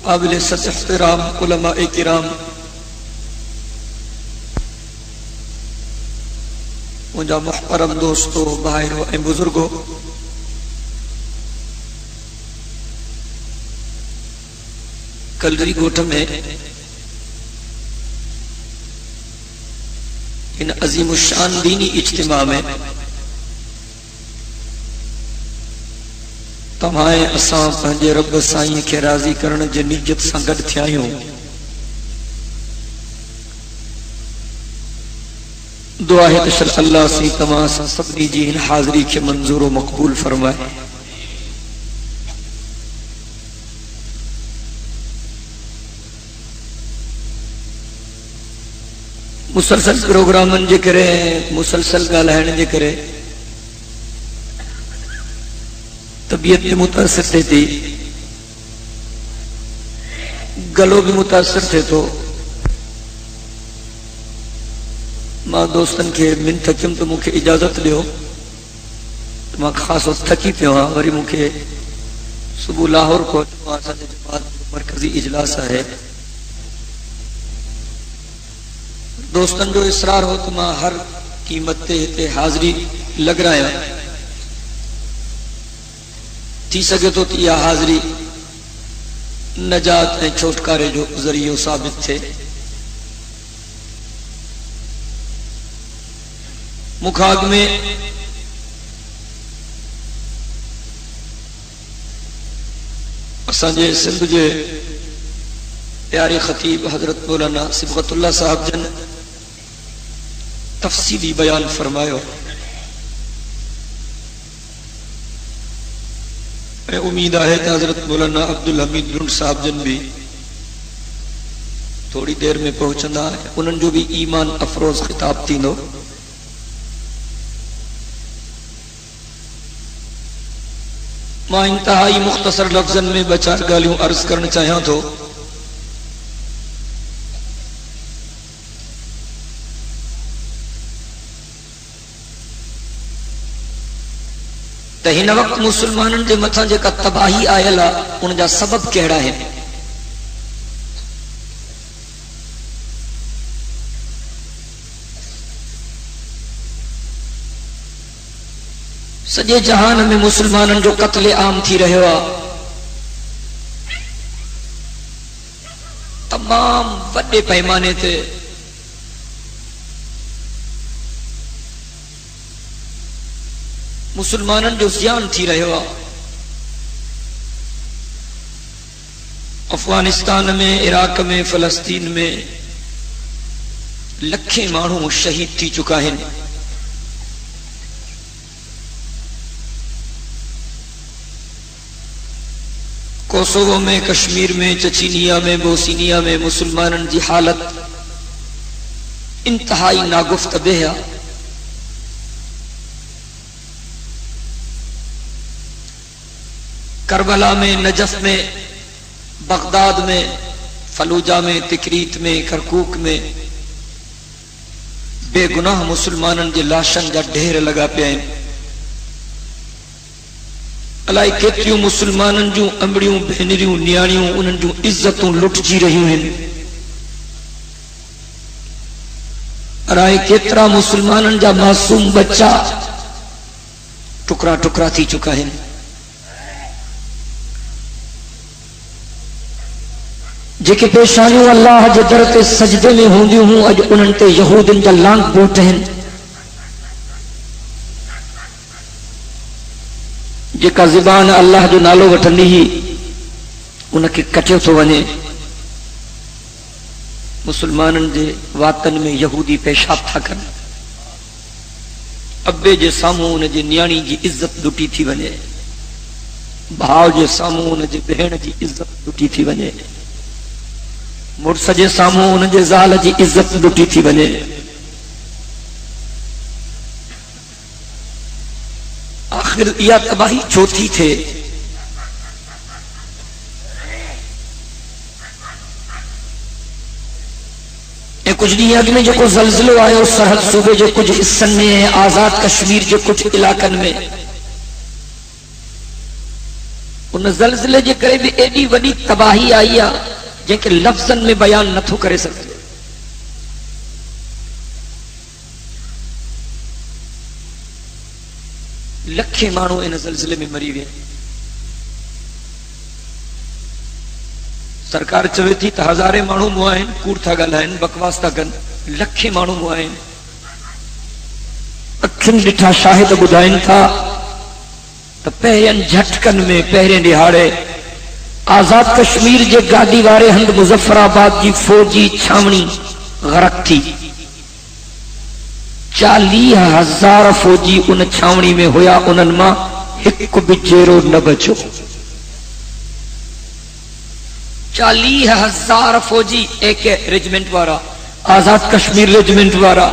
قابل سطح احترام علماء کرام، مجھا محترم دوستو، بھائیو اے بزرگو، کلری گوٹھ میں ان عظیم الشان دینی اجتماع میں تمہیں اساں پنجے رب سائیں کے راضی کرن جے نیت سان گڈ تھیاں۔ دعا ہے کہ اللہ سی تمام سبنی جی ان حاضری کے منظور و مقبول فرمائے۔ مسلسل پروگرامن جے کرے، مسلسل ڳالهائڻ جے کرے طبیعت بھی متاثر تھے تھی، گلو بھی متاثر تھے، تو ماں دوستن کے من تھکم تو مکھے اجازت دیو، ماں خاص تھکی پیو ہاں، وری مکھے صبح لاہور کو جماعت مرکزی اجلاس ہے، دوستن جو اصرار ہو تو ماں ہر قیمت تے حاضری لگ رہا ہے، تھی سکے تو یہ حاضری نجات میں چھوٹکارے جو ذریعہ ثابت تھے۔ مکھاگ میں اساں جے سندھ جے پیارے خطیب حضرت مولانا صبغت اللہ صاحب جن تفصیلی بیان فرمایا، امید ہے کہ حضرت مولانا عبدالحمید لنڈ صاحب جن بھی تھوڑی دیر میں پہنچنا ہے، انہوں جو بھی ایمان افروز خطاب تھی نو۔ ماں انتہائی مختصر لفظن میں بچار گالیوں عرض کرنا چاہیاں تو ہن وقت مسلمانن جے متھاں جے کا تباہی آئل ان جا سبب کیڑا ہے؟ سجے جہان میں مسلمانن جو قتل عام تھی رہے ہوا، تمام وڈے پیمانے تے مسلمانن جو زیان تھی رہے ہوا، افغانستان میں، عراق میں، فلسطین میں لکھیں مانو شہید تھی چکا ہے۔ کوسوو میں، کشمیر میں، چچینیا میں، بوسینیا میں مسلمانن کی حالت انتہائی ناگفت بے۔ کربلا میں، نجف میں، بغداد میں، فلوجہ میں، تکریت میں، کرکوک میں بے گناہ مسلمانن کے لاشن جا ڈھیر لگا پیا ہیں۔ الائی کیتریوں مسلمانن جو امڑیوں، بہنریوں، نیاڑیوں انہن جو عزتوں لٹ جی رہی ہیں۔ الائی کیترا مسلمانن جا معصوم بچہ ٹکرا ٹکرا تھی چکا ہے۔ جیکے پیشانیوں اللہ جے در تے سجدے میں ہوندی ہوں، اج انہن تے یہودن جا لانگ بوٹ ہیں۔ جیکا زبان اللہ جو نالو وٹھنی ہی انہ کے کٹیو تو ونے۔ مسلمانن جے واتن میں یہودی پیشاب تھا کر، ابے جے ساموں انہ جے نیانی جی عزت لٹی تھی ونے، بھاؤ جے ساموں انہ جے بہن جی عزت لٹی تھی ونے، مرس جے ساموں ان جے زال جی عزت لٹی تھی ونے۔ آخر یہ تباہی چوتھی تھے۔ کچھ ڈیاں میں جو کو زلزلو آئے اور سرحد صوبے جو کچھ حصن میں، آزاد کشمیر جو کچھ علاقن میں، ان ان زلزلے جے کرے بھی ایڈی وڈی تباہی آئی ہے جن کے لفظن میں بیان نہ تھو کرے سکتے. لکھیں مانو ان زلزلے میں مری وے. سرکار چوے تھی تو ہزارے مانو موائن کوڑ تھا گلائن بکواس تھا گن. لکھیں مانو موائن اکھن ڈٹھا شاہد بدائن تھا تو پہرین جھٹکن میں پہرین دہاڑے آزاد کشمیر جے گاڑی وارے ہند مظفر آباد جی فوجی چھاونی غرق تھی. 40,000 فوجی ان چھاونی میں ہویا. انن ماں ایک بجیرو نہ بچو. 40,000 فوجی ایک ریجمنٹ وارا آزاد کشمیر ریجمنٹ وارا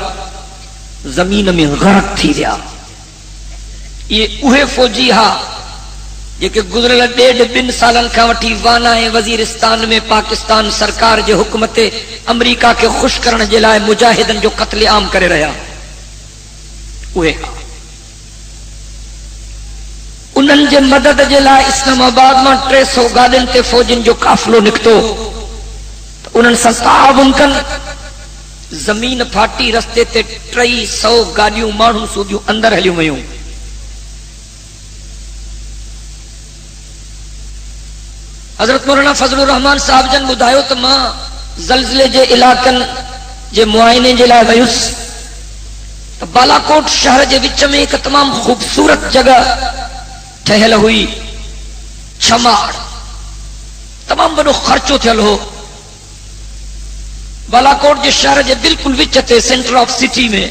زمین میں غرق تھی رہا. یہ اوہے فوجی ہا یہ گزرل 1.5 سالن کا وٹھی وانا وزیرستان میں پاکستان سرکار جو حکومت امریکہ کے خوش کرنے جلائے مجاہدن جو قتل عام کرے رہا. اوہے ہا انہن جے مدد جلائے اسلام آباد میں 300 گاڑین تے فوجن جو قافلو نکتو انہن سستاب انکن زمین پھاٹی رستے تے 300 گاڑیوں مانوں سودیوں اندر ہلیوں ویوں. حضرت مولانا فضل الرحمان صاحب جن بدھایو تو ماں زلزلے جے علاقن جے معائنے جے لائے ویوس تو بالاکوٹ شہر جے وچ میں ایک تمام خوبصورت جگہ ٹھہل ہوئی چھماڑ تمام بڑو خرچو تھل ہو. بالاکوٹ جے شہر جے بالکل وچ تے سینٹر آف سٹی میں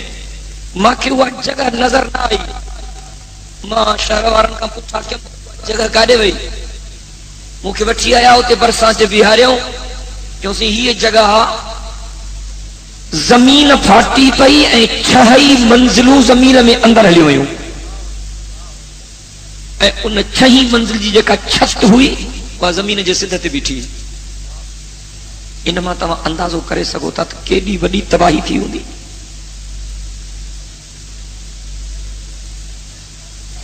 ماں کی وہ جگہ نظر نہ آئی. ماں شہر وارن کا پوچھا کہ جگہ کاڈے وئی مجھے وٹھی آیا ہوتے برساں سے بہارے ہوں کیونکہ یہ جگہ زمین پھاٹی پئی 6 منزلوں زمین میں اندر ہلی ہوئی. ان 6 منزل جی جکا چھت ہوئی وہ زمین جے سدھے تے بیٹھی. انما تمام اندازو کرے سکو تا کیڈی وڈی تباہی تھی ہوندی.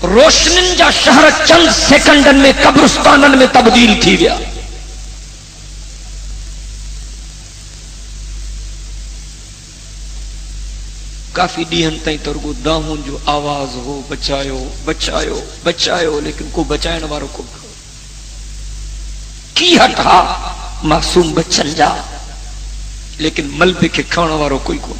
روشنن جا شہر چند سیکنڈن میں قبرستانن میں تبدیل تھی گیا. کافی ڈیہن تائیں ترگو داہوں جو آواز ہو بچایو بچایو بچایو لیکن کو بچائن وارو کو کی ہٹا معصوم بچن جا لیکن ملبے کے کھانا وارو کوئی کو.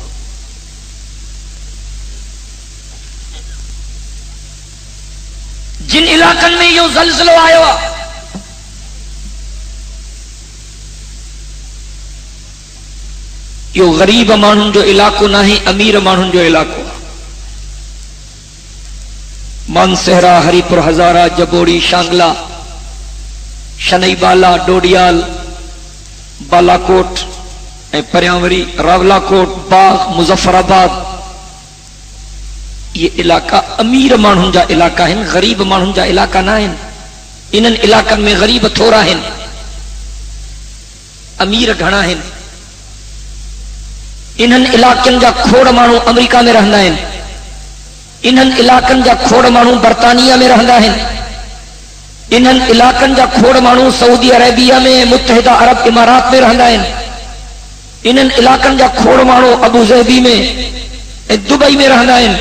جن علاقن میں یہ زلزلہ آیا یہ غریب مانن جو علاقوں نہ ہی امیر مانن جو علاقوں. مانسہرا ہری پور ہزارہ جبوڑی شانگلہ شنئی بالا ڈوڈیال بالاکوٹ پریاوری راولا کوٹ باغ مظفر آباد یہ علاقہ امیر مانن جا علاقہ ہیں غریب مانن جا علاقہ نہ ہیں. انن علاقن میں غریب تھوڑا ہیں امیر گھنا ہیں. انہن علاقن جا کھوڑ مانو امریکہ میں رہندا ہیں. انہن علاقن جا کھوڑ مانو برطانیہ میں رہندا ہیں. انہن علاقن جا کھوڑ مانو سعودی عربیہ میں متحدہ عرب امارات میں رہندا ہیں. انہن علاقن جا کھوڑ مانو ابو ظہبی میں دبئی میں رہندا ہیں.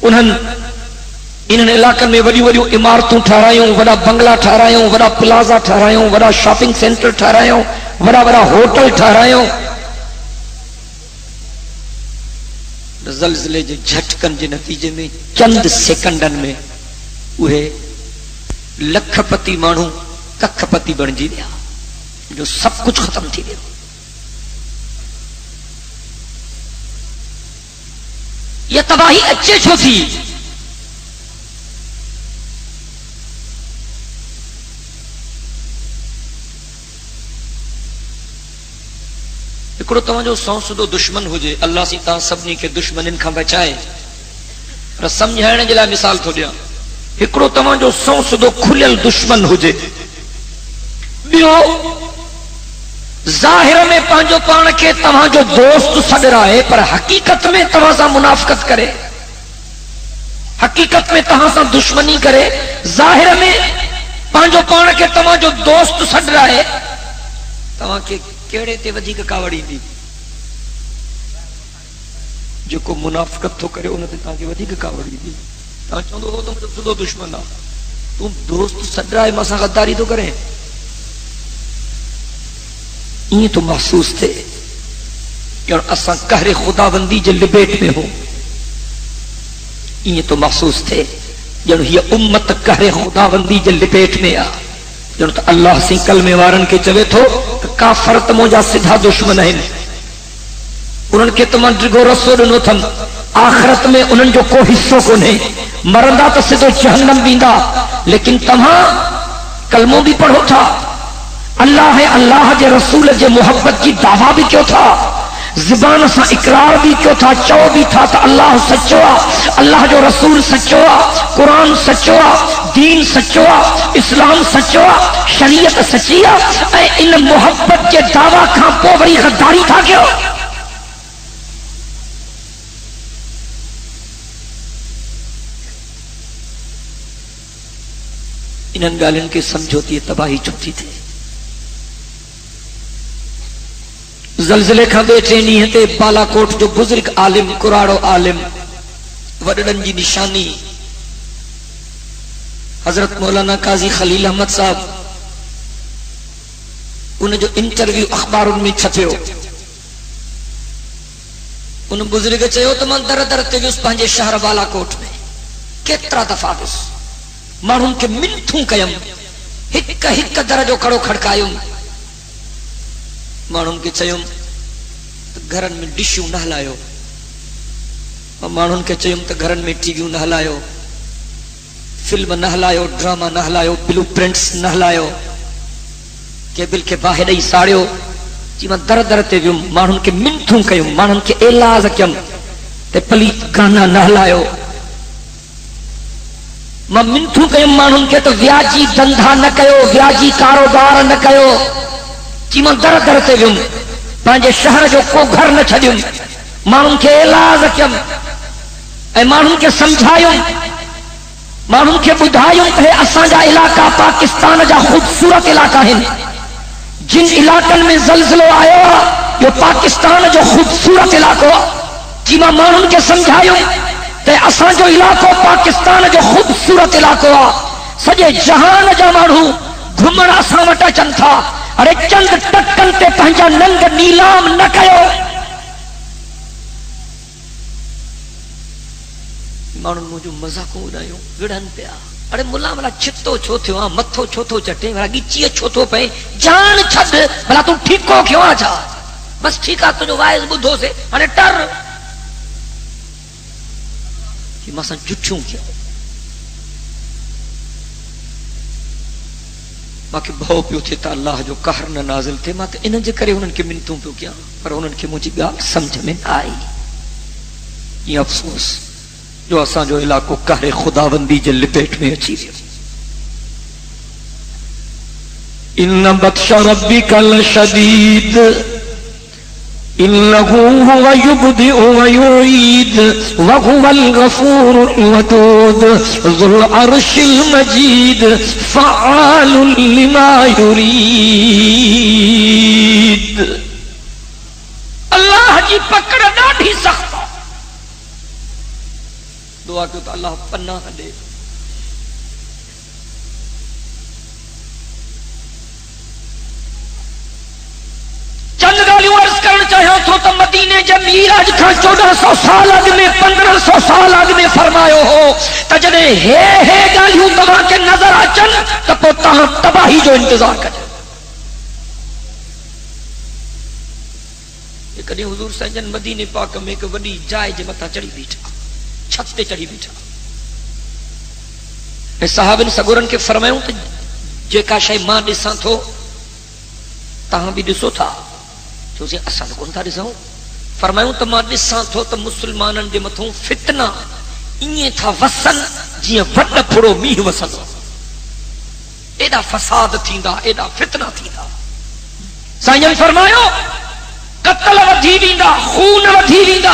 انہن علاقن میں وڈی وڈی عمارتوں ٹھہرایوں وڈا بنگلہ ٹھہرایوں وڈا پلازا ٹھہرایوں وڈا شاپنگ سینٹر ٹھہرایوں وڈا وڈا ہوٹل ٹھہرایوں. زلزلے جے جھٹکن جے نتیجے میں چند سیکنڈن میں وہ لکھ پتی مانو ککھ پتی بن جی دیا جو سب کچھ ختم تھی دیا. یہ تباہی اچھے چھو تھی. توجہ سو دشمن ہو جائے اللہ سی تا سبنی کے دشمن ان کا بچائے پر سمجھائن جلا مثال تو دیا. ایکڑو توجہ سو کھلل دشمن ہو جائے بیو ظاہر میں پانچو پان کے تمہاں جو دوست سڈ رہا ہے پر حقیقت میں تمہاں سا منافقت کرے حقیقت میں تمہاں سا دشمنی کرے. ظاہر میں پانچو پان کے تمام جو دوست سڈ رہا ہے تمام کے کیڑے تے ودیک کاوڑی دی جو کو منافقت تو کرے انہوں نے تاں کے ودیک کاوڑی دی تاں چاہندو ہو تم سدو دشمن آ تم دوست سڈ رہا ہے مسا غداری تو کریں یہ تو محسوس تھے اور اساں قہر خدا بندی جے لپیٹ میں ہو یہ تو محسوس تھے جن یہ امت قہر خدا بندی جے لپیٹ میں آ جن تو اللہ سی کلمے وارن کے چوے تھو کافر تمو جا سدھا دشمن ہیں انہن کے تمام ڈگو رسول نو تھن آخرت میں انہن جو کو حصوں کو نہیں مرندہ تو سدھو جہنم بیندا لیکن تمام کلموں بھی پڑھو تھا اللہ ہے اللہ کے رسول کے محبت کی دعویٰ بھی کیوں تھا زبان سے اقرار بھی کیوں تھا چو بھی تھا تو اللہ سچوا اللہ جو رسول سچوا قرآن سچوا دین سچوا اسلام سچوا شریعت سچیا اے ان محبت کے دعویٰ کھاں پوری غداری تھا کیوں انہن گالن کے سمجھوتی تباہی چھوٹی تھے زلزلے کھا بیٹھے نہیں تے بالا کوٹ جو بزرگ عالم قرآڑو عالم وڈڑن جی نشانی حضرت مولانا قاضی خلیل احمد صاحب انہیں جو انٹرویو اخبار ان میں چھپیو انہیں بزرگ چاہیو تو من در در تے اس پانجے شہر بالا کوٹ میں کترا دفعہ دس مانون کے منتھوں کیم ہک ہک درجو کھڑو کھڑکایوں مانون کے چیوں گھرن میں ڈشوں نہ ہلایو مانون کے چیوں گھرن میں ٹی ویوں نہ ہلایو فلم نہ ہلایو ڈرامہ نہ ہلایو بلو پرنٹس نہ ہلایو کیبل کے باہر ہی ساڑیو جی میں در در تے ویم مانون کے منتھوں کیوں مانون کے علاج کیم تے پلیت گانا نہ ہلایو میں منتھوں کیوں مانون کے تو ویاجی دندھا نہ کیو ویاجی کاروبار نہ کیو جی میں در در تے ویم پانجے شہر جو کو گھر نہ چھڈیوں مانون کے علاج کیم اے مانون کے سمجھایوں مانون کے بدھایوں ہے اساں جا علاقہ پاکستان جا خوبصورت علاقہ ہیں جن علاقن میں زلزلو آیا جو پاکستان جو خوبصورت علاقہ جی میں مانون کے سمجھایوں تے اساں جو علاقہ پاکستان جو خوبصورت علاقہ سجے جہان جا مانو گھمن اساں وٹا چن تھا ارے چند ٹکن تے پہنجا ننگ نیلام نہ کیو مانو مجھو مذاق اڑایو وڑن پیا ارے ملا ملا چھتو چھو تھو متھو چھو تھو چٹے ملا گچی چھو تھو پے جان چھڈ بلا تو ٹھیکو کیوں آ جا بس ٹھیکا تو جو وائز بدھو سے ارے ٹر کہ مسا جھچوں کیا باقی بھاؤ پیو تھے تا اللہ جو قہر نہ نازل تھے ماں انہاں جے کرے انہاں کے منتوں پیو کیا پر انہاں کے مجھے گال سمجھ میں آئی یہ افسوس جو اساں جو علاقہ قہر خداوندی جے لپیٹ میں اچھی دی ان بطش ربک لشدید انه هو يبدئ ويعيد وهو الغفور الودود ذو العرش المجيد فعال لما يريد اللہ جی پکڑ ڈاڈھی سخت دعا کہ اللہ پناہ دے چند گالیوں عرض کرنا چاہیے تو مدینے جب میراج کھا 1400 سال آدمی 1500 سال آدمی فرمایو ہو تو جنے ہے گالیوں تباہ کے نظر آچن تو پوتا تباہی جو انتظار کرے یہ کدی حضور سنجن مدینے پاک میں ایک وڈی جائے جے متا چڑھی بیٹھا چھت تے چڑھی بیٹھا اے صحابن سگورن کے فرمایوں تو جے کا شے ماں ڈساں تھو تہاں بھی ڈسو تھا تو اسے اساں کون تھا ڈساں فرمایوں تو ماں ڈساں تھو تو مسلمانن دے متھوں فتنہ ایے تھا وسن جی وڈ پھڑو میہ وسن ایڈا فساد تھیندا ایڈا فتنہ تھیندا سائیں فرمایو قتل ودھی ویندا خون ودھی ویندا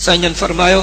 سائیں فرمايو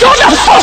1400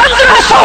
1500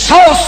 100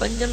5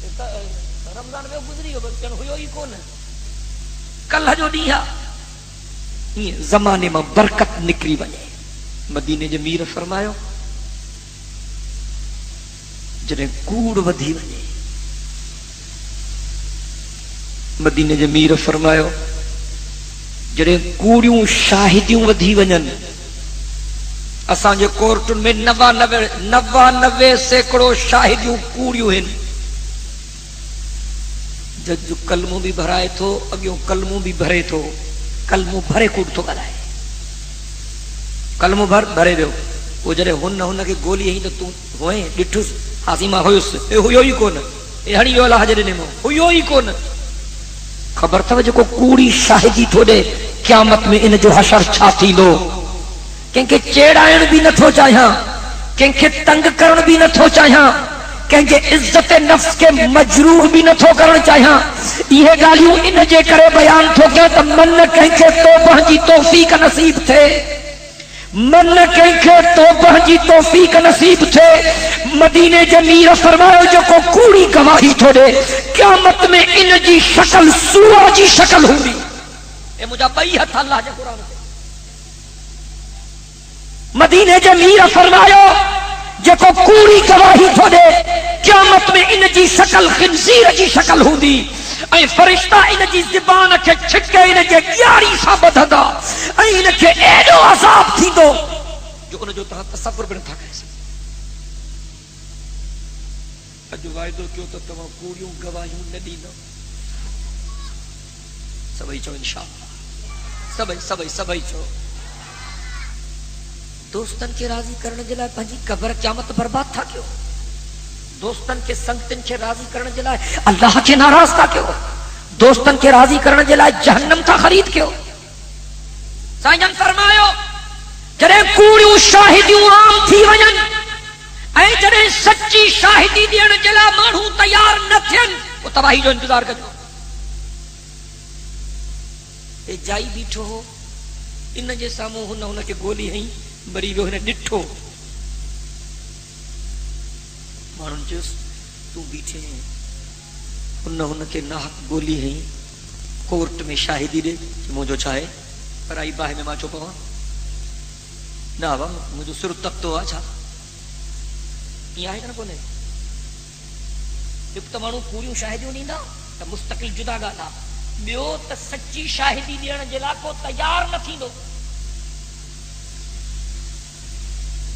رمضان میں گزری ہو بچن ہوئی ہی کون کل جو ڈیہا یہ زمانے میں برکت نکری ونے مدینے جو میر فرمایا جنہیں کوڑ ودھی ونے مدینے جو میر فرمایا جنہیں کوڑیوں شاہدیوں ودھی ونن اساں جو کورٹن میں 99 سینکڑوں شاہدیوں کوڑیوں ہیں جج جو کلموں بھی بھرائے تھو اگیوں کلموں بھی بھرے تھو کلموں بھرے کوڑ تو گلائے کلموں بھرے دیو وہ جڑے ہن کے گولی ہی تو ہوئے ڈٹھس حاسیمہ ہوئس اے ہویو ہی کون اے ہڑی ولا حجر نے ہویو ہی کون خبر تھا جو کو کوڑی شاہدی تھو دے قیامت میں ان جو حشر چھا تھی لو کہیں کہ چیڑائن بھی نہ تھو چاہیاں کہیں کہ تنگ کرن بھی نہ تھو چاہیاں کہیں کہ عزت نفس کے مجروح بھی نہ تھو کرن چاہیاں یہ گالیوں ان جے کرے بیان تھو کیا تو من کہیں کہ توبہ جی توفیق نصیب تھے من کہیں کہ توبہ جی توفیق نصیب تھے مدینے جمیر فرماؤ جو کو کوڑی گواہی تھو دے قیامت میں ان جی شکل سورا جی شکل ہوگی اے مجھا بئی ہتھ اللہ جا قرآن سے مدینے جمیر فرماؤ جو کو کوڑی گواہی تھو دے قیامت میں ان جی شکل خنزیر جی شکل ہوندی اے فرشتہ ان جی زبان کے چھکے ان جے 11 سا بدھدا اے ان کے ایڈو عذاب تھی دو جو ان جو تہاں تصور بن تھا کیسے اجو وائدو کیوں تو تمام کوڑیوں گواہیوں نہ دینا سبئی چو انشاءاللہ سبئی چو دوستن کے راضی کرنے جلائے پہنجی قبر قیامت برباد تھا کیوں دوستن کے سنگتن کے راضی کرنے جلائے اللہ کے ناراض تھا کیوں دوستن کے راضی کرنے جلائے جہنم تھا خرید کیوں سائنجن فرمایو جرے کوڑیوں شاہدیوں عام تھی ونن اے جرے سچی شاہدی دین جلا مانو تیار نہ تھن وہ تباہی جو انتظار کرو اے جائی بیٹھو ہو ان جے سامو ہن کے گولی ہیں بری وہ نے ڈٹھو مانن چس تو بیٹھے ہیں ان کے ناحق گولی ہیں کورٹ میں شاہدی دے مجھو چاہے پر آئی باہ میں ماں چو پوا نہ وا مجھو سر تک تو آچھا یہ آئے نا کونے ایک تو مانو پوریوں شاہدیوں نہیں نا تو مستقل جدا گالا بیو تو سچی شاہدی دینا جلا کو تیار نہ تھی دو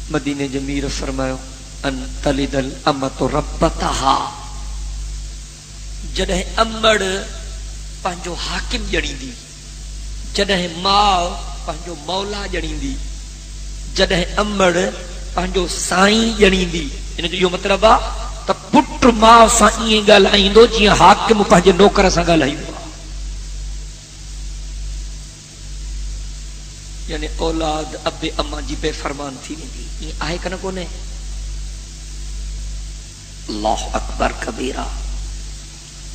مدینے جمیر فرمایا ان تلد الامت ربتہا جدہ امڑ پانجو حاکم جڑی دی جدہ ماں پانجو مولا جڑی دی جدہ امڑ پانجو سائیں جڑی دی ان جو مطلب آ تا پٹر ماں سائیں گل آئیں دو جی حاکم پانجے نوکر سا گل آئیں دو یعنی اولاد اب اما جی بے فرمان تھی نہیں دی یہ آئے کنا کونے اللہ اکبر کبیرہ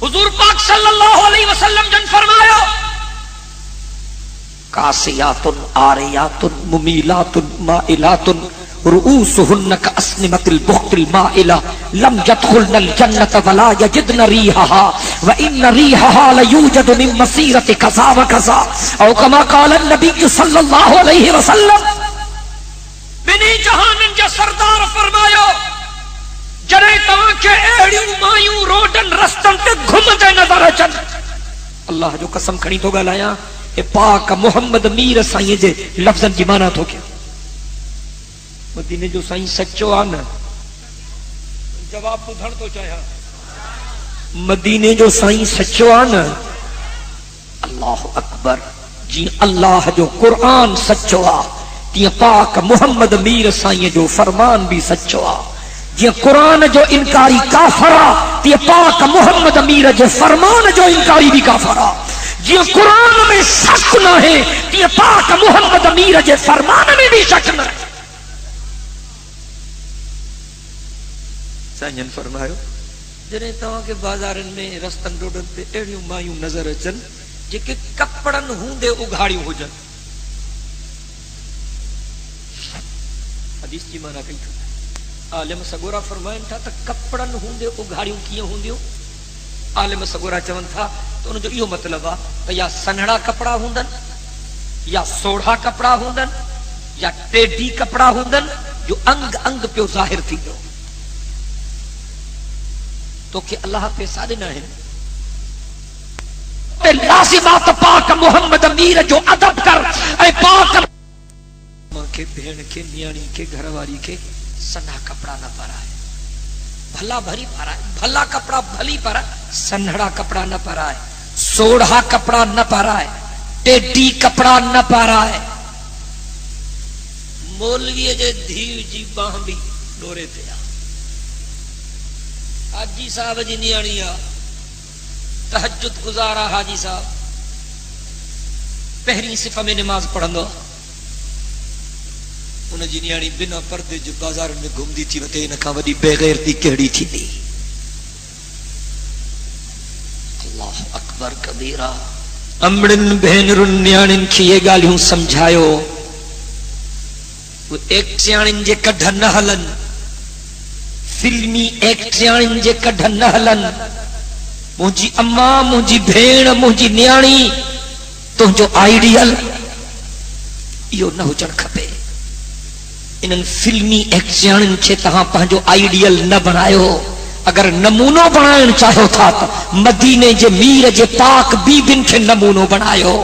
حضور پاک صلی اللہ علیہ وسلم جن فرمایا کاسیات آریات ممیلات مائلات رؤوسهن كأسنمة البخت المائلة لم يدخلن الجنة ولا يجدن ريحها وإن ريحها ليوجد من مسيرة كذا وكذا أو كما قال النبي صلى الله عليه وسلم بنی جہان جو سردار فرمایا جرے تاں کے ایڑیوں مایوں روڈن رستن تے گھمدے نظر اچن اللہ جو قسم کھڑی تو گالایا اے پاک محمد میر سائیں جے لفظن جی مانا تو کیا مدینے جو سائیں سچو آنا جواب بدھن تو چاہیا مدینے جو سائیں سچو آنا اللہ اکبر جی اللہ جو قرآن سچو آ تی پاک محمد میر سائیں جو فرمان بھی سچو آ جی قرآن جو انکاری کافرہ تی پاک محمد میر جو فرمان جو انکاری بھی کافرہ جی قرآن میں شک نہ ہے تی پاک محمد میر جو فرمان میں بھی شک نہ ہے سائنجن فرمایا جنہیں تاں کے بازارن میں رستن ڈوڈن تے ایڑیوں مایوں نظر اچن جے کہ کپڑن ہوں دے اگھاڑیوں ہو جن حدیث کی معنی کئی تھا عالم سگورا فرمائن تھا تا کپڑن ہوں دے اگھاڑیوں کیوں ہوں دیو عالم سگورا چون تھا تو ان جو یہ مطلب ہے کہ یا سنہڑا کپڑا ہوندن یا سوڑھا کپڑا ہوندن یا ٹیڈی کپڑا ہوندن جو انگ انگ پہ ظاہر تھی دو تو کہ اللہ پہ سادنا ہے لازمات پاک محمد امیر جو ادب کر اے پاک ماں کے بہن کے نیانی کے گھر والی کے سنہا کپڑا نہ پرائے بھلا بھری پرائے بھلا کپڑا بھلی پرائے سنہڑا کپڑا نہ پرائے سوڑھا کپڑا نہ پرائے ٹیڈی کپڑا نہ پرائے مولوی جے دھیو جی باہ بھی ڈورے تے حاجی صاحب جی نیانی تہجد گزارا حاجی صاحب پہری صفحہ میں نماز پڑھندو ان جی نیانی بنا پردے جو بازار میں گھومدی تھی وتے ان کھا وڈی بے غیرتی کیڑی تھی دی اللہ اکبر کبیرہ امڑن بہنرن نیانن کی یہ گالیوں سمجھایو وہ ایک سیانن جے کڈھن نہ ہلن فلمی ایک سیانن جے کڈھن نہ ہلن مجھے اماں مجھے بھیڑ مجھے نیانی تو جو آئیڈیل یہ نہ ہو چڑھ کھپے انہن فلمی ایکشن چھے تہاں پہنجو آئیڈیل نہ بنائیو اگر نمونو بنائن چاہو تھا تو مدینے جے میر جے پاک بی بن کے نمونو بنائیو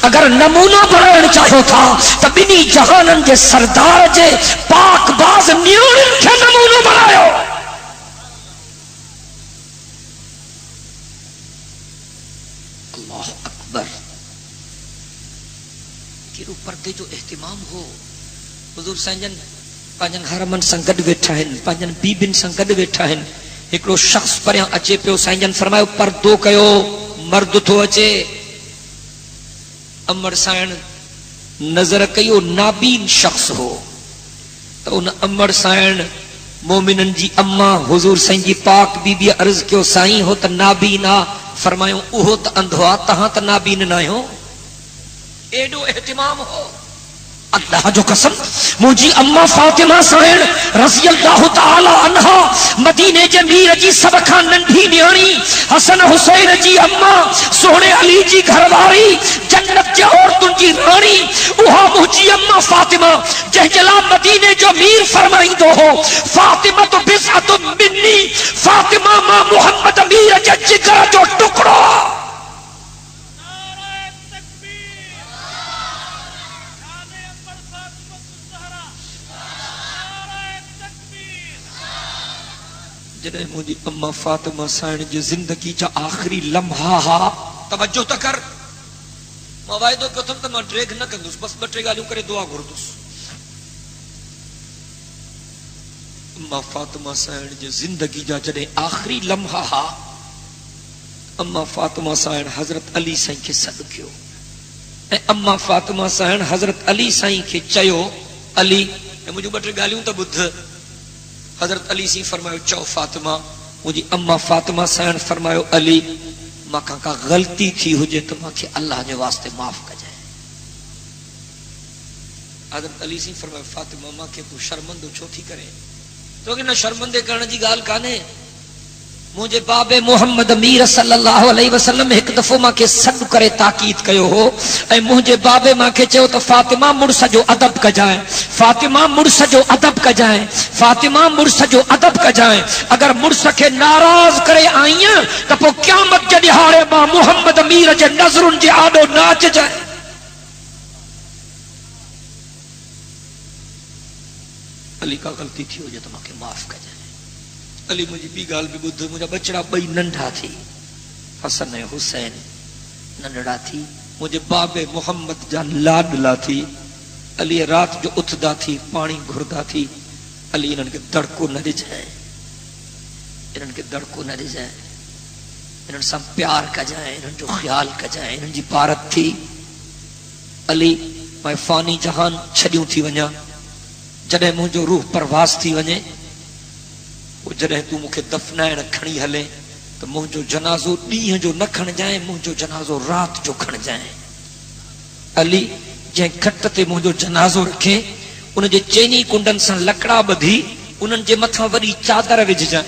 اگر نمونو بنائن چاہو تھا تو بنی جہانن جے سردار جے پاک باز نیونن کے نمونو بنائیو اللہ اکبر کیرو پردے جو اہتمام ہو حضور سنجن پانجن حرمن سنگد ویٹھا ہیں پانجن بیبن سنگد ویٹھا ہیں ایکڑو شخص پریاں اچے پیو سنجن فرمائے پردو کیو مرد تو اچے امر سائن نظر کیو نابین شخص ہو تو ان امر سائن مومنن جی اما حضور سائن جی پاک بی بی عرض کیو سائیں ہو تا نابینا فرمائیوں اوہو تا اندھوا تہاں تا نابین نہ ہو ایڈو اہتمام ہو اللہ جو قسم مجھے اما فاطمہ سائن رضی اللہ تعالی عنہ مدینے جے میر جی سب کھان ننڈھی نیانی حسن حسین جی اما سونے علی جی گھر واری جنت جے عورتن جی رانی وہاں مجھے اما فاطمہ جہ جلا مدینے جو میر فرمائی دو ہو فاطمہ تو بسعت منی فاطمہ ماں محمد امیر جے جگر جو ٹکڑا جنہیں مجھے اما فاطمہ سائن جو زندگی جا آخری لمحہ ہا توجہ تکر موائدو کتھم تا ماں ڈریگ نہ کندوس بس بٹرے گالیوں کرے دعا گھردوس اما فاطمہ سائن جو زندگی جا جنہیں آخری لمحہ ہا اما فاطمہ سائن حضرت علی سائن کے صدقیو اے اما فاطمہ سائن حضرت علی سائن کے چیو علی مجھے بٹرے گالیوں تا بدھ حضرت علی سی فرمایو چو فاطمہ مجھے اما فاطمہ سائن فرمایو علی ماں کا غلطی تھی ہو جے تو ماں کے اللہ نے واسطے معاف کر جائے حضرت علی سی فرمایو فاطمہ ماں کے تو شرمندو چھو تھی کرے تو کہ نہ شرمندے کرنے جی گال کانے مجھے باب محمد امیر صلی اللہ علیہ وسلم ایک دفعہ ماں کے صد کرے تاکید کیو ہو اے مجھے باب ماں کے چاہو تو فاطمہ مرسا جو ادب کا جائیں فاطمہ مرسا جو ادب کا جائیں فاطمہ مرسا جو ادب کا جائیں اگر مرسا کے ناراض کرے آئیں تو پو قیامت جا دہاڑے ماں محمد امیر جے نظرن جے آڈو ناچ جائیں علی کا غلطی تھی ہو جائے تو ماں کے معاف کر جائیں علی مجھے بھی گال بھی بدھ مجھے بچڑا بئی ننڈا تھی حسن حسین ننڈا تھی مجھے باب محمد جان لاڈلا تھی علی رات جو اتھدا تھی پانی گھردا تھی علی انہن کے دڑکو نہ دے جائے انہن کے دڑکو نہ دے جائے انہن سب پیار کا جائے انہن جو خیال کا جائے انہن جی پارت تھی علی میں فانی جہان چھڑیوں تھی ونیا جڑے مجھو روح پرواز تھی ونجے وہ جڑے تو مکھے دفنائن کھڑی ہلے تو مجھو جنازو ڈیہ جو نہ کھڑ جائیں مجھو جنازو رات جو کھڑ جائیں علی جائیں کھٹتے مجھو جنازو رکھیں انہیں جے چینی کنڈن سن لکڑا بدھی انہیں جے متھا وری چادر وج جائیں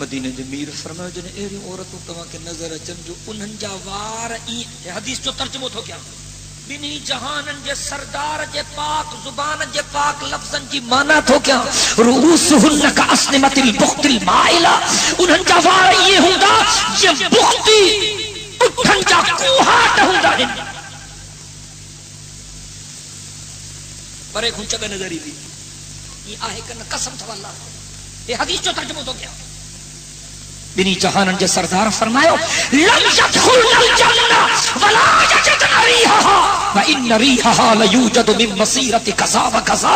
مدینے دے میر فرمایا جن اہڑی عورتوں تمہاں کے نظر اچن جو انہن جا وار حدیث جو ترجمہ تھو کیا بنی جہانن جے سردار جے پاک زبان جے پاک لفظن جی مانا تھو کیا رؤوسہن کا اسنمت البخت المائلہ انہن جا وار یہ ہوندا یہ بختی اٹھن جا کوہاٹ ہوندا ہے پر ایک ہنچہ نظری دی یہ آہے کرنا قسم تھا اللہ یہ حدیث جو ترجمہ تو کیا بنی جہانن جے سردار فرمایا لم يدخلن الجنہ ولا يجدن ریحها وان ریحها لیوجد من مسیرۃ کذا وکذا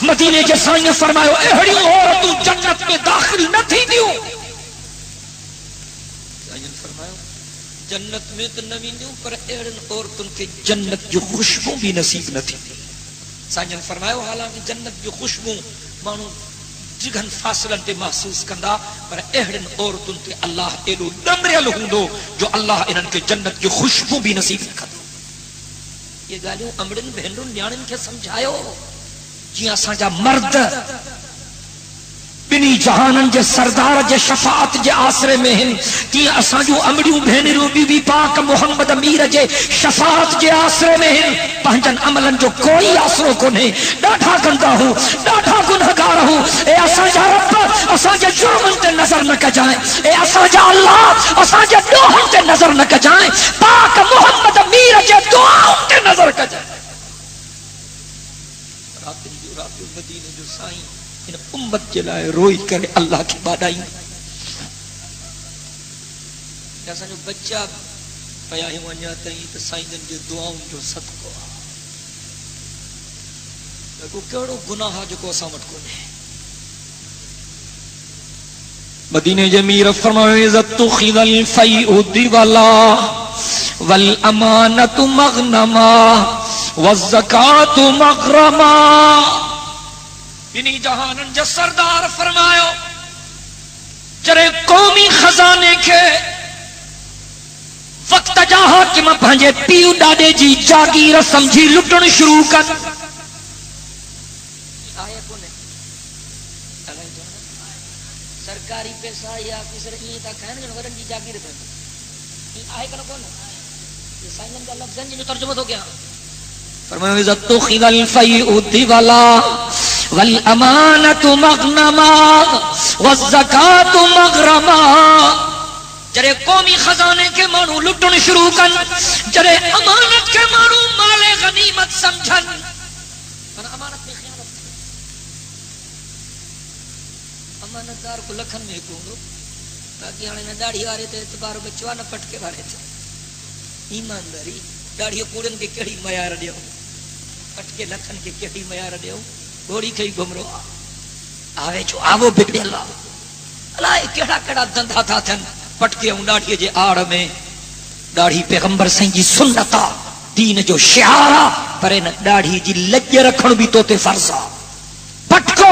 مدینے کے سائیں فرمایا اہڑی عورت جنت میں داخل نہ تھی دیو سائیں فرمایا جنت میں تو نہ ویندیو پر اہڑن عورتن کے جنت جو خوشبو بھی نصیب نہ تھی سائیں فرمایا حالانکہ جنت جو خوشبو مانو جگن فاصلن تے محسوس کندا پر اہڑن عورتن تے اللہ ایڈو دمریل ہوندو جو اللہ انہن کے جنت جو خوشبو بھی نصیب کندو یہ گالیوں امڑن بہنرن نیانن کے سمجھائیو جی اساں جا مرد بنی جہانن جے سردار جے شفاعت جے آسرے میں ہیں تی اساں جو امڑیوں بہنروں بی بی پاک محمد امیر جے شفاعت جے آسرے میں ہیں پہنچن عملن جو کوئی آسروں کو نہیں ڈاٹھا گندا ہوں ڈاٹھا گنہگار ہوں اے اساں جا رب اساں جے جرمن تے نظر نہ کجائیں اے اساں جا اللہ اساں جے دوہن تے نظر نہ کجائیں پاک محمد امیر جے دعاؤں تے نظر کجائیں رات مدینے جو سائیں ان امت کے لائے روئی کرے اللہ کی بادائی جیسا جو بچہ پیا ہی ونجاتا ہی تو سائیں جن کے دعاؤں جو صدقہ کو کیڑو گناہ جو کو سامت کو نہیں مدینے جمیر فرمائے عزت خذ الفیء دیوالا والامانت مغنما والزکاة مغرما بنی جہانن جو سردار فرماؤ جرے قومی خزانے کے وقت جاہا کہ میں پہنجے پیو ڈاڈے جی جاگیر سمجھی لٹن شروع کر سرکاری پیسہ یا کسی رہی تا کھائنے جو غرن جی جاگیر پہنجے آئے کنا کون یہ سائنن کا لفظ جو ترجمہ ہو گیا فرمایا عزت خذ الفیء دیوالا والامانت مغنما والزکاة مغرما جرے قومی خزانے کے مانو لٹن شروع کن جرے امانت کے مانو مال غنیمت سمجھن امانت میں خیانت امانت دار کو لکھن میں کونگو باقی آنے نہ داڑھی آ رہے تھے اعتبار بچوا نہ پٹکے بارے تھے ایمانداری داڑھی کوڑن کے کیڑی معیار دیو پٹکے لکھن کے کیڑی معیار دیو گھوڑی کئی گمرو آوے جو آوو بگڑے اللہ کیڑا کیڑا دندھا تھا تھن پٹکے ہوں ڈاڑھی جے آڑ میں ڈاڑھی پیغمبر سائیں جی سنتا دین جو شعارا پر ان ڈاڑھی جی لج رکھن بھی تو تے فرضا پٹکو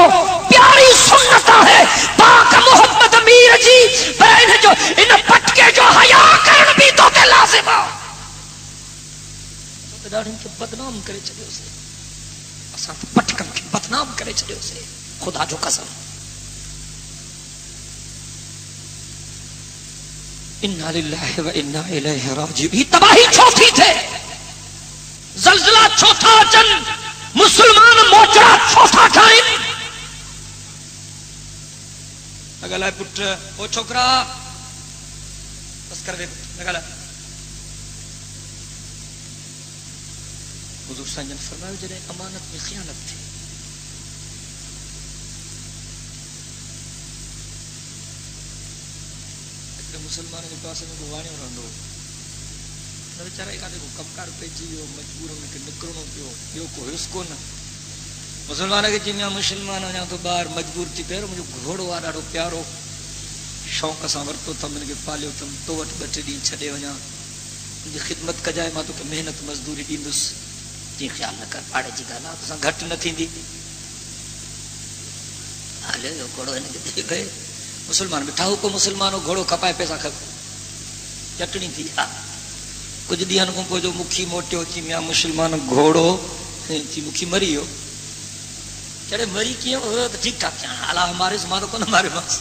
پیاری سنتا ہے پاک محمد امیر جی پر ان جو ان پٹکے جو حیا کرن بھی تو تے لازم تو ڈاڑھی کے بدنام کرے چلے اسے پٹکن کے بدنام کرے چلے اسے خدا جو قسم انا للہ و انا الیہ راجعون تباہی چوتھی تھے زلزلہ چوتھا جن مسلمان موجرہ چوتھا کھائیں اگر لائے پٹ او چھوکرا بس کر دے لگا لائے حضور سنجن فرمائے جنہیں امانت میں خیانت تھی مسلمانوں کے پاس میں گوانے اور اندو نہ بیچارہ ایک آدھے کو کمکار پہ جیو مجبور ہونے کے نکرنوں پیو یہ کوئی اس کو نہ مسلمانوں کے جنہیں مسلمان ہو جاؤں تو باہر مجبور تھی پیرو مجھے گھوڑو آ رہا پیارو شوق سامر تو تم ان کے پالیو تم تو وٹ بچے دین چھڑے ہو جاؤں ان کی خدمت کا جائے ماں تو کہ محنت مزدوری دیندس جی خیال نہ کر پاڑے جی گانا تو ساں گھٹ نہ تھی دی آلے جو گھوڑو انہیں کے دیکھ گئے مسلمان بٹھاؤ کو مسلمانوں گھوڑو کھپائے پیسہ کھپ چٹنی تھی کچھ دیان کو جو مکھی موٹے ہو چی میاں مسلمان گھوڑو چی مکھی مری ہو چڑے مری کیوں ہو تو ٹھیک ٹھاک کیا حالا ہمارے زمانوں کو نہ ہمارے پاس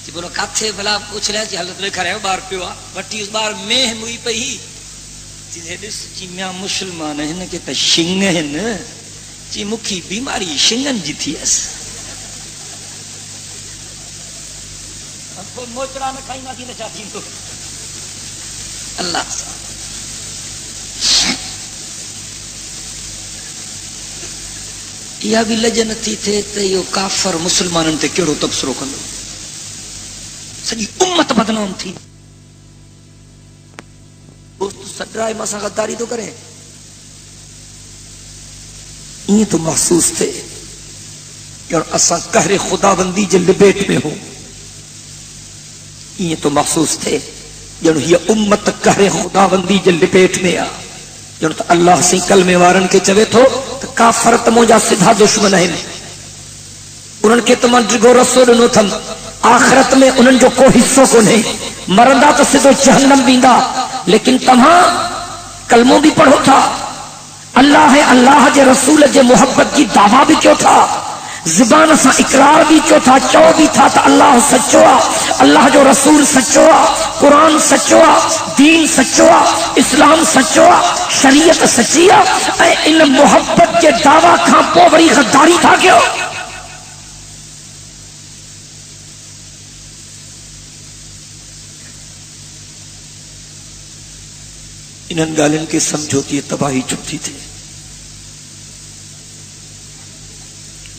جی بولو کاتھے بھلا پوچھ رہے جی حالت لکھا رہے بار پیوا وٹی اس بار میں ہوئی پئی جی دس جی میاں مسلمان ہیں کہ شنگ ہیں جی مکھی بیماری شنگن جی تھی اس موچرا نہ کھائی نہ تھی نہ چاہتی تو اللہ یا بھی لجن تھی تھے تے یو کافر مسلمانن تے کیڑو تبصرو کندو سجی امت بدنام تھی دوست سڈرائے مسا غداری تو کریں یہ تو محسوس تھے اور اساں قہر خدا بندی جے لبیٹ میں ہو یہ تو محسوس تھے جن یہ امت قہر خدا بندی جے لبیٹ میں آ جن تو اللہ سے کلمے وارن کے چوے تو کافر تمو جا سدھا دشمن ہیں انہن کے تمن ڈگو رسول نو تھم آخرت میں انہن جو کو حصوں کو نہیں مرندہ تو سدھو جہنم بیندا لیکن تمہاں کلموں بھی پڑھو تھا اللہ ہے اللہ جے رسول جے محبت کی دعویٰ بھی کیوں تھا زبان سا اقرار بھی کیوں تھا چو بھی تھا تو اللہ سچوا اللہ جو رسول سچوا قرآن سچوا دین سچوا اسلام سچوا شریعت سچیا اے ان محبت کے دعویٰ کھاں پو بڑی غداری تھا کیوں انہن گالن کے سمجھوتی تباہی چھوٹی تھے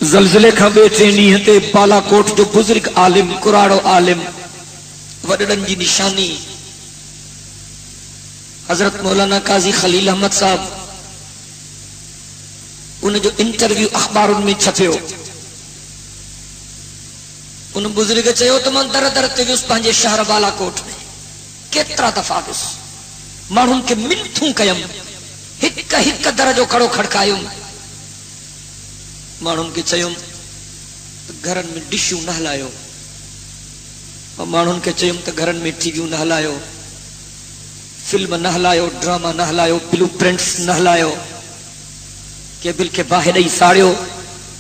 زلزلے کھا بیٹھے نہیں تے بالا کوٹ جو بزرگ عالم قراڑو عالم وڈڑن جی نشانی حضرت مولانا قاضی خلیل احمد صاحب انہیں جو انٹرویو اخبارن میں چھپیو ان بزرگ چاہیو تو من در در تے اس پانجے شہر بالا کوٹ میں کترا دفعہ دس مانون کے منتھوں کیم ہک ہک درجو کڑو کھڑکایوں مانون کے چیوں گھرن میں ڈشوں نہ ہلایو اور مانون کے چیوں تو گھرن میں ٹی ویوں نہ ہلایو فلم نہ ہلایو ڈرامہ نہ ہلایو بلو پرنٹس نہ ہلایو کیبل کے باہر ہی ساڑیو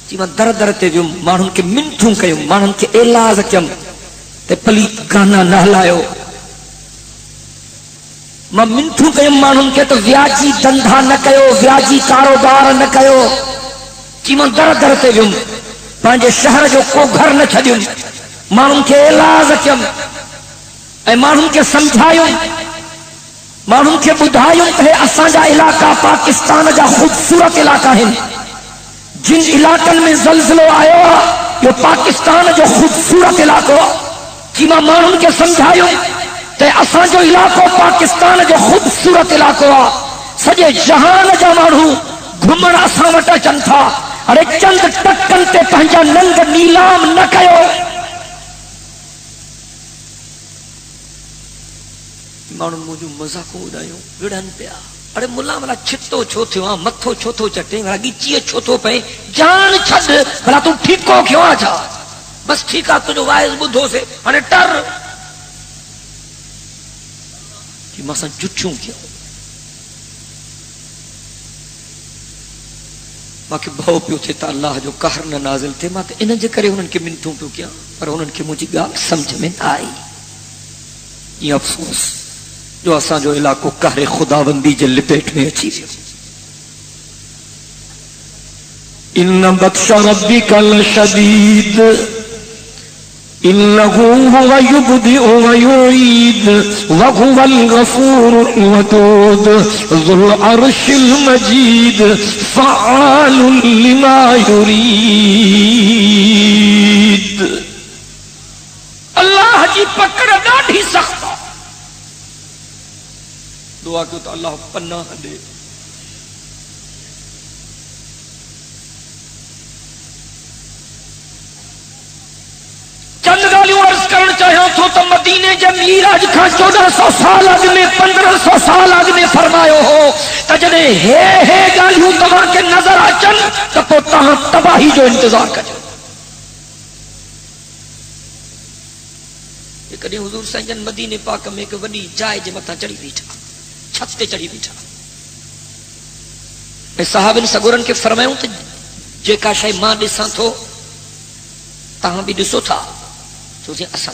جی میں در در تے ویوں مانون کے منتھوں کیوں مانون کے اعلاز کیم تے پلیت گانا نہ ہلایو میں منتھوں کیوں مانون کے تو ویاجی دندھا نہ کیو ویاجی کاروبار نہ کیو کہ من در در تے ویم پانجے شہر جو کو گھر نہ چھڈیوں مانن کے علاج کیم اے مانن کے سمجھایوں مانن کے بدھایوں کہ اساں جا علاقہ پاکستان جا خوبصورت علاقہ ہیں جن علاقن میں زلزلہ آیا یہ پاکستان جو خوبصورت علاقہ کہ مانن کے سمجھایوں تے اساں جو علاقہ پاکستان جو خوبصورت علاقہ سجے جہان جا مانو گھمن اساں وٹا چن تھا ارے چند ٹکن تے پہنجا ننگ نیلام نہ کیو مانو مجھو مزاق اڑایو وڑن پیا ارے ملا ملا چھتو چھو تھو متھو چھو تھو چٹے میرا گیچی چھو تھو پے جان چھڈ بھلا تو ٹھیکو کیوں آ جا بس ٹھیکا تو جو وائز بدھو سے ارے ٹر کہ مسا جٹھوں کیوں ماں کے بھاؤ پیو تھے تا اللہ جو قہر نہ نازل تھے ماں انہاں جے کرے انہاں کے منتوں پیو کیا پر انہاں کے مجھے گال سمجھ میں آئی یہ افسوس جو اساں جو علاقوں قہر خداوندی جے لپیٹ میں اچھی ان بطش ربک لشدید انه هو يبدئ ويعيد وهو الغفور الودود ذو العرش المجيد فعال لما يريد اللہ جی پکڑ ڈاڈھی سخت دعا کیوں تو اللہ پناہ دے چند گالیوں عرض کرنا چاہیے تو مدینے جب میراج کھا 1400 سال آگ میں 1500 سال آگ میں فرمایو ہو تجنے ہے گالیوں تمہاں کے نظر آچن تو تہاں تباہی جو انتظار کر کدی حضور سنجن مدینے پاک میں ایک وڈی جائے جے متھا چڑھی بیٹھا چھت تے چڑھی بیٹھا میں صحابن سگورن کے فرمایوں تے جے کا شے ماں ڈساں تھو تہاں بھی ڈسو تھا تو اساں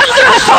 1500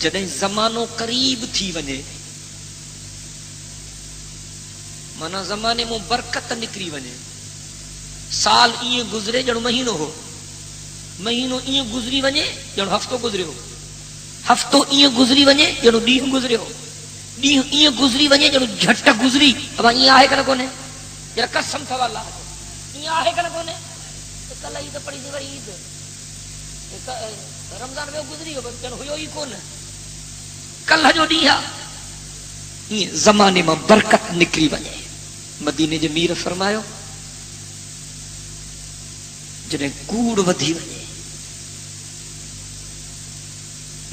جڏهن زمانو قریب ٿي وڃي مانا زمانے مون برکت نکری وڃي سال ائين گزرے ڄڻ مہینو ہو مہینو ائين گزري وڃي ڄڻ هفتو گزريو هفتو ائين گزري وڃي ڄڻ ڏينهن گزريو ڏينهن ائين گزري وڃي ڄڻ جھٽ گزري اب ائين آهي ڪن ڪونهي جرا قسم ٿا الله ائين آهي ڪن ڪونهي کل عيد پڙي ٿي وری عيد رمضان میں گزری ہو ڄڻ هيو ئي ڪون کل جو ڏينهن ائين زمانے مان برکت نکري وڃي مدینے جو میر فرمايو جڏهن کوڑ وڌي وڃي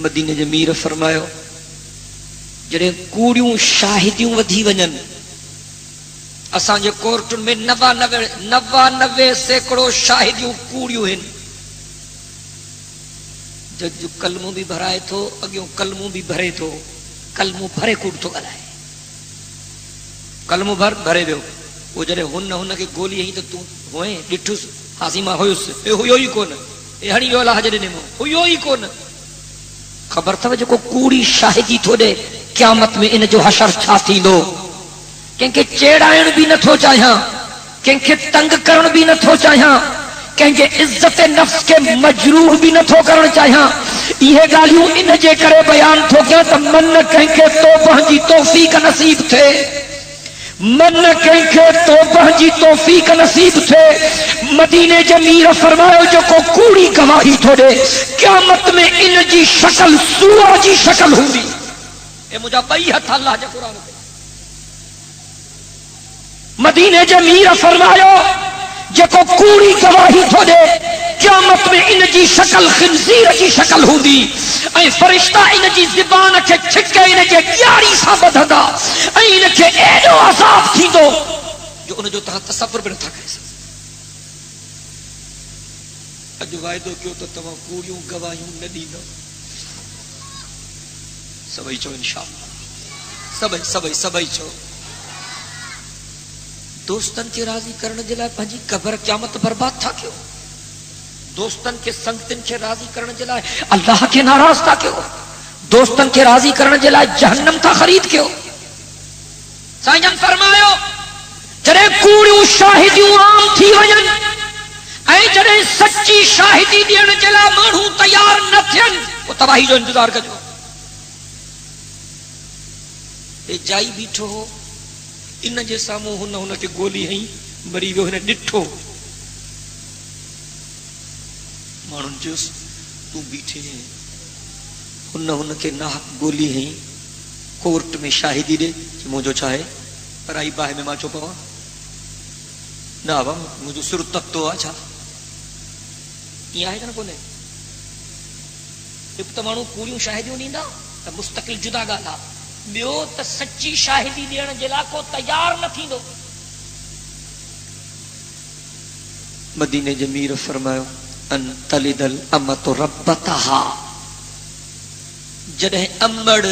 مدینے جو میر فرمايو جڏهن کوڙيون شاهديون وڌي وڃن اسان جي کورٽن ۾ 99% شاهديون کوڙيون هن جج کلمو بھی بھرائے تو اگيون کلمو بھی بھرے تو کلمو بھرے کوڑ تو ڳالهائي کلمو بھرے ويو وہ جڏهن هن کي گولي هي ته تو ہوئے ڏٺس حاسيما ہويس اے هيو ئي کون اے هڻي ويو الله جڏهن نمو هيو ئي کون خبر ٿو جيڪو کوڙي شاهدي ٿو ڏي قیامت میں ان جو حشر چھا ٿيندو کنکي چيڙائڻ بھی نٿو چاهيان کنکي تنگ کرڻ بھی نٿو چاهيان کنکي عزت نفس کے مجروح بھی نٿو کرڻ چاهيان یہ ڳالهيون ان جي ڪري بیان ٿو ڪيان ته من کنکي توبه جي توفيق نصیب ٿئي من کنکي توبه جي توفيق نصیب ٿئي مدینے جي میر فرمايو جيڪو کوڙي گواهي ٿو ڏي قیامت ۾ ان جي شڪل سوء جي شڪل هوندي اے مجھا بئی ہتھ اللہ جے قرآن تے مدینے جے میر فرمايو جيڪو کوڙي گواهي ٿو ڏي قیامت ۾ ان جي شڪل خنزير جي شڪل هوندي ۽ فرشتا ان جي زبان کي ڇڪي ان کي ڄاڙي سان ٻڌندا ۽ ان کي اهڙو عذاب ٿيندو جو ان جو تها تصور به نٿا ڪري سگهو اڄ واعدو ڪيو ته توهان کوڙيون گواهيون نه ڏيندو سبئی چو انشاءاللہ سبئی چو دوستن کے راضی کرنے جلائے پنجی قبر قیامت برباد تھا کیوں دوستن کے سنگتن کے راضی کرنے جلائے اللہ کے ناراض تھا کیوں دوستن کے راضی کرنے جلائے جہنم تھا خرید کیوں سائن فرمایا جڑے کوڑیوں شاہدیوں عام تھی وجن اے جڑے سچی شاہدی دین جلا مانو تیار نہ تھن وہ تباہی جو انتظار کرو اے جائی بیٹھو ہو ان جے ساموں ہن کے گولی ہئی مری ویو ہن ڈٹھو مانن جس تو بیٹھے ہن کے ناحق گولی ہئی کورٹ میں شاہدی دے کہ مجھو چاہے پرائی باہ میں ماں چو پوا نہ وا مجھو سر تک تو اچھا یہ ہے نا کونے اب تمانو کوڑیوں شاہدیوں نیندا تا مستقل جدا گالا بیو ته سچی شاهدي ڏيڻ جي لاءِ کو تيار نه ٿيندو مدينه جي مير فرمايو ان تلد الامه ربتها جڏهن امڙ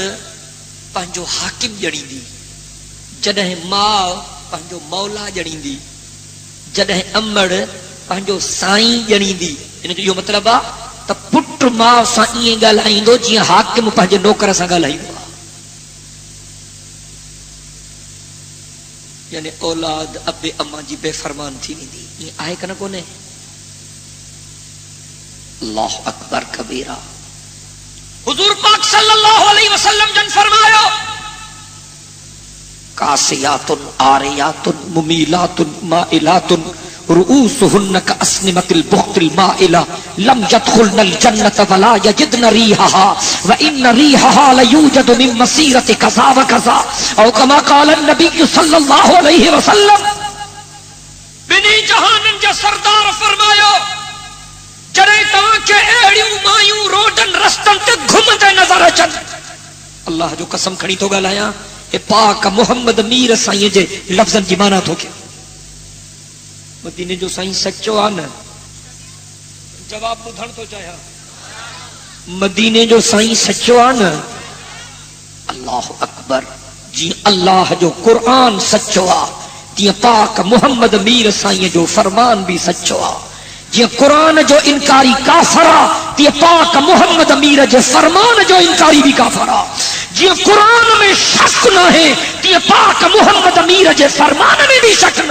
پنهنجو حاڪم ڄڻيندي جڏهن ماء پنهنجو مولا ڄڻيندي جڏهن امڙ پنهنجو سائين ڄڻيندي ان جو مطلب آ ته پٽ ماء سان ائين ڳالهائيندو جيئن حاڪم پنهنجے نوڪر سان ڳالهائيندو یعنی اولاد اب اما جی بے فرمان تھی ویندی یہ آئے کنا کونے اللہ اکبر کبیرہ حضور پاک صلی اللہ علیہ وسلم جن فرمایا کاسیات آریات ممیلات مائلات رؤوسهن كأسنمة البخت المائلة لم يدخلن الجنة ولا يجدن ريحها وإن ريحها ليوجد من مسيرة كذا وكذا أو كما قال النبي صلى الله عليه وسلم بني جهانن جا سردار فرمايو جڑے تاں کے اہڑیوں مایوں روڈن رستن تے گھمندے نظر اچن اللہ جو قسم کھڑی تو ڳالهايان اے پاک محمد میر سائیں جے لفظن جی معنی تو کیا مدینے جو سائیں سچو آنا جواب بدھن تو چاہیا مدینے جو سائیں سچو آنا اللہ اکبر جی اللہ جو قرآن سچو آ تی پاک محمد میر سائیں جو فرمان بھی سچو آ جی قرآن جو انکاری کافرا تی پاک محمد امیر جے فرمان جو انکاری بھی کافرا جی قرآن میں شک نہ ہے تی پاک محمد امیر جے فرمان میں بھی شک نہ